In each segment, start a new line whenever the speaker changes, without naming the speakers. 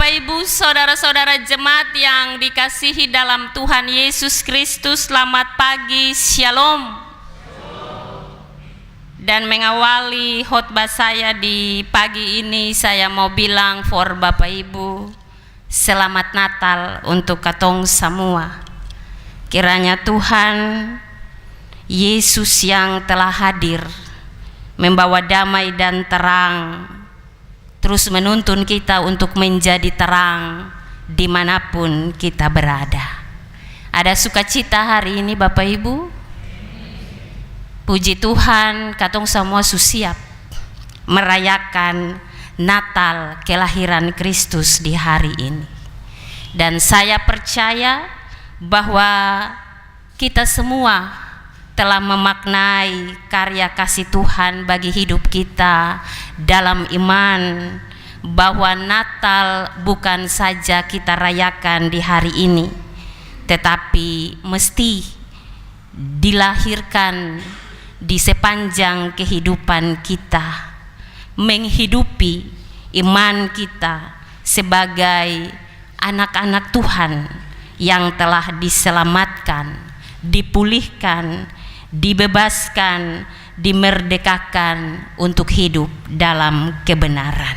Bapak Ibu, saudara-saudara jemaat yang dikasihi dalam Tuhan Yesus Kristus, selamat pagi, Shalom. Dan mengawali khotbah saya di pagi ini, saya mau bilang for Bapak Ibu, selamat Natal untuk katong semua. Kiranya Tuhan Yesus yang telah hadir membawa damai dan terang, terus menuntun kita untuk menjadi terang dimanapun kita berada. Ada sukacita hari ini Bapak Ibu? Puji Tuhan, katong semua siap merayakan Natal kelahiran Kristus di hari ini. Dan saya percaya bahwa kita semua telah memaknai karya kasih Tuhan bagi hidup kita dalam iman bahwa Natal bukan saja kita rayakan di hari ini, tetapi mesti dilahirkan di sepanjang kehidupan kita, menghidupi iman kita sebagai anak-anak Tuhan yang telah diselamatkan, dipulihkan, dibebaskan, dimerdekakan untuk hidup dalam kebenaran.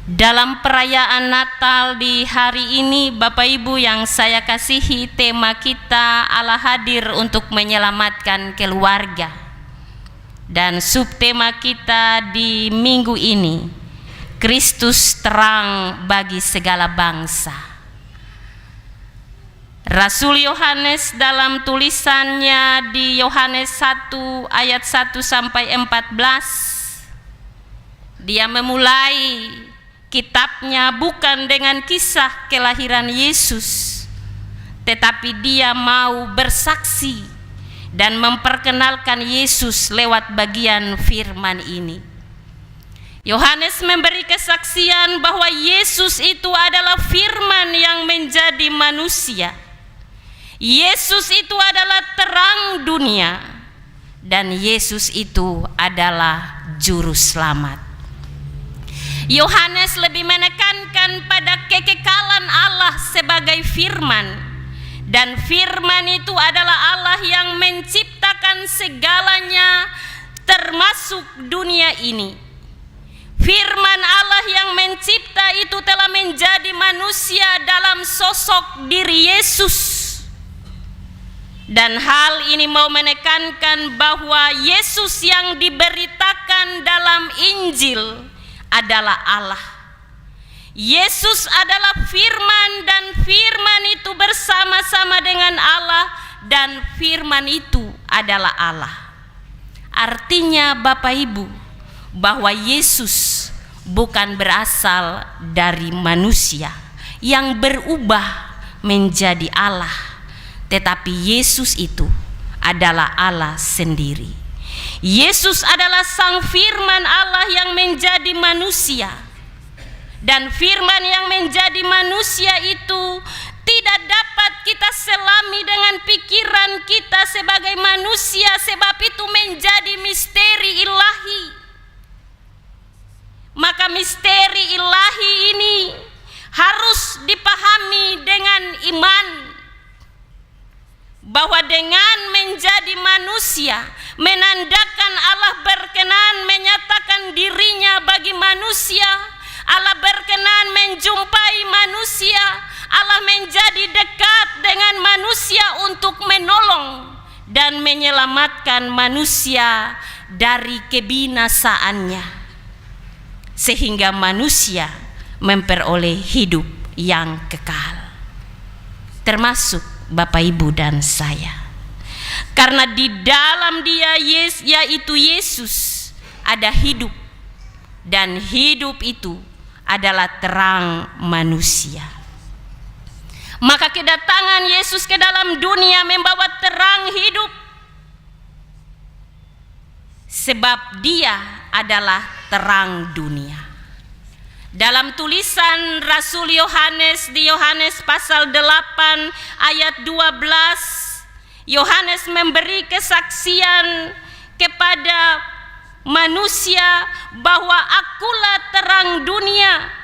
Dalam perayaan Natal di hari ini, Bapak Ibu yang saya kasihi, tema kita Allah hadir untuk menyelamatkan keluarga. Dan subtema kita di minggu ini, Kristus terang bagi segala bangsa. Rasul Yohanes dalam tulisannya di Yohanes 1 ayat 1 sampai 14, dia memulai kitabnya bukan dengan kisah kelahiran Yesus, tetapi dia mau bersaksi dan memperkenalkan Yesus lewat bagian firman ini. Yohanes memberi kesaksian bahwa Yesus itu adalah firman yang menjadi manusia. Yesus itu adalah terang dunia, dan Yesus itu adalah juru selamat. Yohanes lebih menekankan pada kekekalan Allah sebagai firman, dan firman itu adalah Allah yang menciptakan segalanya termasuk dunia ini. Firman Allah yang mencipta itu telah menjadi manusia dalam sosok diri Yesus. Dan hal ini mau menekankan bahwa Yesus yang diberitakan dalam Injil adalah Allah. Yesus adalah firman, dan firman itu bersama-sama dengan Allah, dan firman itu adalah Allah. Artinya Bapak Ibu, bahwa Yesus bukan berasal dari manusia yang berubah menjadi Allah, tetapi Yesus itu adalah Allah sendiri. Yesus adalah sang firman Allah yang menjadi manusia, dan firman yang menjadi manusia itu tidak dapat kita selami dengan pikiran kita sebagai manusia, sebab itu menjadi misteri ilahi. Maka misteri ilahi ini harus dipahami dengan iman, bahwa dengan menjadi manusia menandakan Allah berkenan menyatakan dirinya bagi manusia. Allah berkenan menjumpai manusia. Allah menjadi dekat dengan manusia untuk menolong dan menyelamatkan manusia dari kebinasaannya, sehingga manusia memperoleh hidup yang kekal, termasuk Bapak Ibu dan saya. Karena di dalam dia, yaitu Yesus, ada hidup, dan hidup itu adalah terang manusia. Maka kedatangan Yesus ke dalam dunia membawa terang hidup, sebab dia adalah terang dunia. Dalam tulisan Rasul Yohanes di Yohanes pasal 8 ayat 12, Yohanes memberi kesaksian kepada manusia bahwa akulah terang dunia.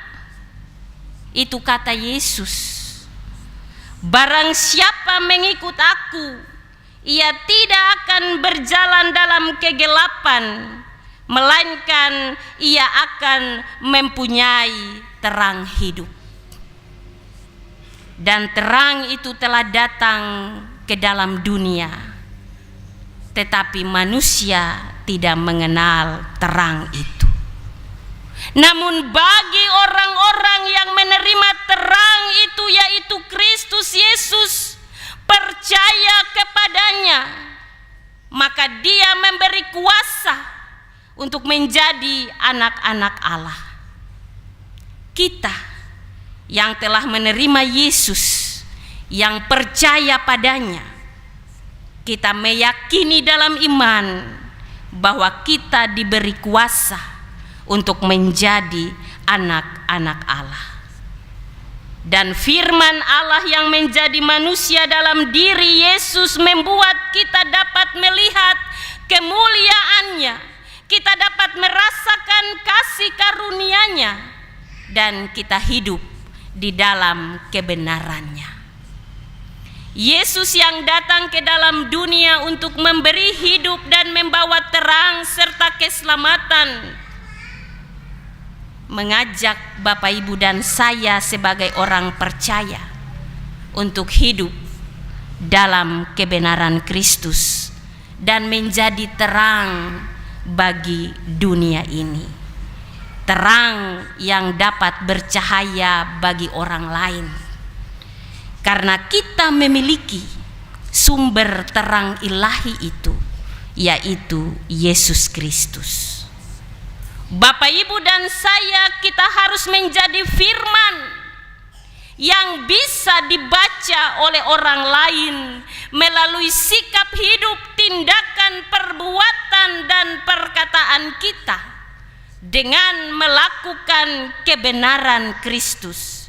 Itu kata Yesus. Barang siapa mengikut aku, ia tidak akan berjalan dalam kegelapan, melainkan ia akan mempunyai terang hidup. Dan terang itu telah datang ke dalam dunia, tetapi manusia tidak mengenal terang itu. Namun bagi orang-orang yang menerima terang itu, yaitu Kristus Yesus, percaya kepadanya, maka dia memberi kuasa untuk menjadi anak-anak Allah. Kita yang telah menerima Yesus, yang percaya padanya, kita meyakini dalam iman bahwa kita diberi kuasa untuk menjadi anak-anak Allah. Dan firman Allah yang menjadi manusia dalam diri Yesus membuat kita dapat melihat kemuliaannya, kita dapat merasakan kasih karunia-Nya, dan kita hidup di dalam kebenarannya. Yesus yang datang ke dalam dunia untuk memberi hidup dan membawa terang serta keselamatan, mengajak Bapak, Ibu, dan saya sebagai orang percaya untuk hidup dalam kebenaran Kristus dan menjadi terang bagi dunia ini. Terang yang dapat bercahaya bagi orang lain. Karena kita memiliki sumber terang ilahi itu, yaitu Yesus Kristus. Bapak, Ibu, dan saya, kita harus menjadi firman yang bisa dibaca oleh orang lain melalui sikap hidup, tindakan, perbuatan, dan perkataan kita dengan melakukan kebenaran Kristus,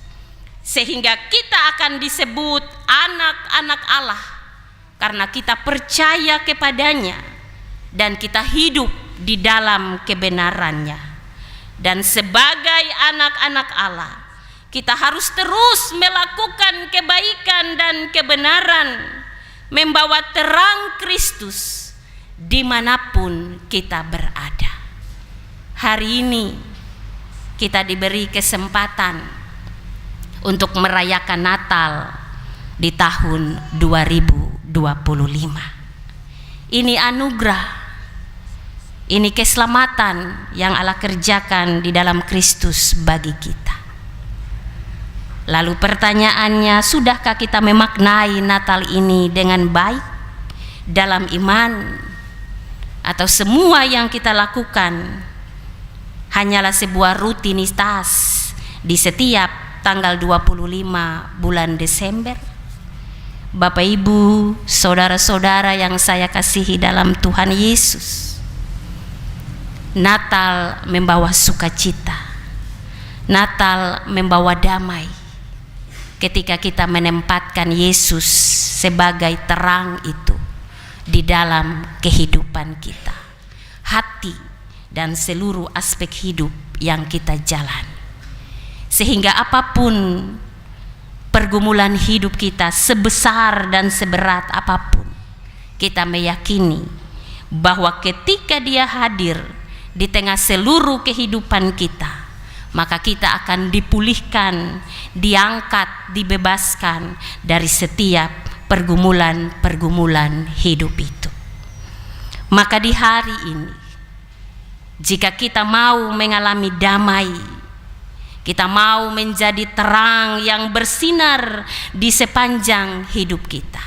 sehingga kita akan disebut anak-anak Allah karena kita percaya kepadanya dan kita hidup di dalam kebenarannya. Dan sebagai anak-anak Allah, kita harus terus melakukan kebaikan dan kebenaran, membawa terang Kristus dimanapun kita berada. Hari ini kita diberi kesempatan untuk merayakan Natal di tahun 2025. Ini anugerah, ini keselamatan yang Allah kerjakan di dalam Kristus bagi kita. Lalu pertanyaannya, sudahkah kita memaknai Natal ini dengan baik dalam iman? Atau semua yang kita lakukan hanyalah sebuah rutinitas di setiap tanggal 25 bulan Desember? Bapak, Ibu, saudara-saudara yang saya kasihi dalam Tuhan Yesus, Natal membawa sukacita, Natal membawa damai ketika kita menempatkan Yesus sebagai terang itu di dalam kehidupan kita, hati, dan seluruh aspek hidup yang kita jalani. Sehingga apapun pergumulan hidup kita, sebesar dan seberat apapun, kita meyakini bahwa ketika Dia hadir di tengah seluruh kehidupan kita, maka kita akan dipulihkan, diangkat, dibebaskan dari setiap pergumulan-pergumulan hidup itu. Maka di hari ini, jika kita mau mengalami damai, kita mau menjadi terang yang bersinar di sepanjang hidup kita,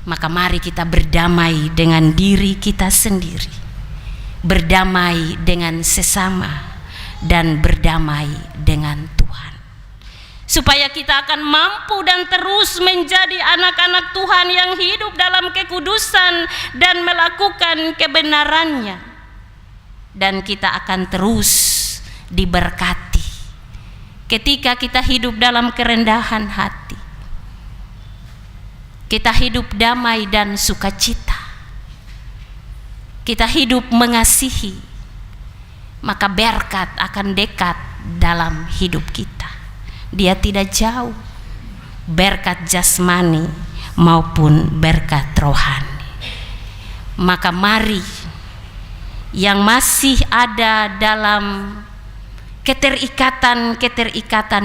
maka mari kita berdamai dengan diri kita sendiri, berdamai dengan sesama, dan berdamai dengan Tuhan, supaya kita akan mampu dan terus menjadi anak-anak Tuhan yang hidup dalam kekudusan dan melakukan kebenarannya. Dan kita akan terus diberkati ketika kita hidup dalam kerendahan hati, kita hidup damai dan sukacita, kita hidup mengasihi, maka berkat akan dekat dalam hidup kita. Dia tidak jauh, berkat jasmani maupun berkat rohani. Maka mari yang masih ada dalam keterikatan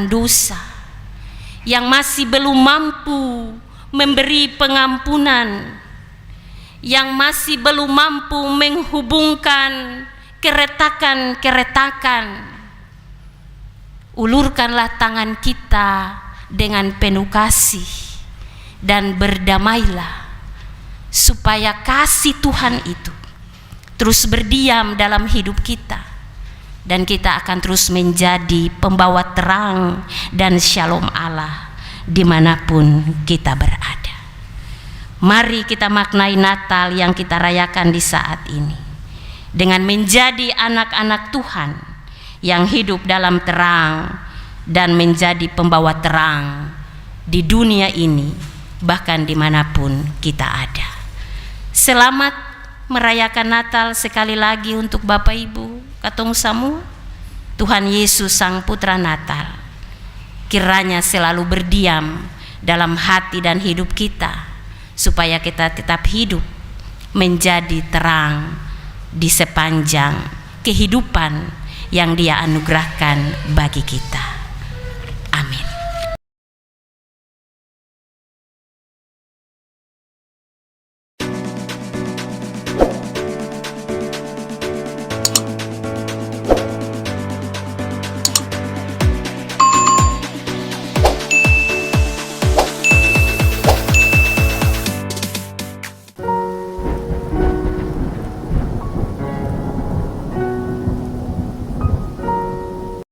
dosa, yang masih belum mampu memberi pengampunan, yang masih belum mampu menghubungkan keretakan, ulurkanlah tangan kita dengan penuh kasih dan berdamailah, supaya kasih Tuhan itu terus berdiam dalam hidup kita, dan kita akan terus menjadi pembawa terang dan shalom Allah dimanapun kita berada. Mari kita maknai Natal yang kita rayakan di saat ini dengan menjadi anak-anak Tuhan yang hidup dalam terang dan menjadi pembawa terang di dunia ini, bahkan dimanapun kita ada. Selamat merayakan Natal sekali lagi untuk Bapak Ibu katong semua. Tuhan Yesus Sang Putra Natal kiranya selalu berdiam dalam hati dan hidup kita, supaya kita tetap hidup menjadi terang di sepanjang kehidupan yang Dia anugerahkan bagi kita.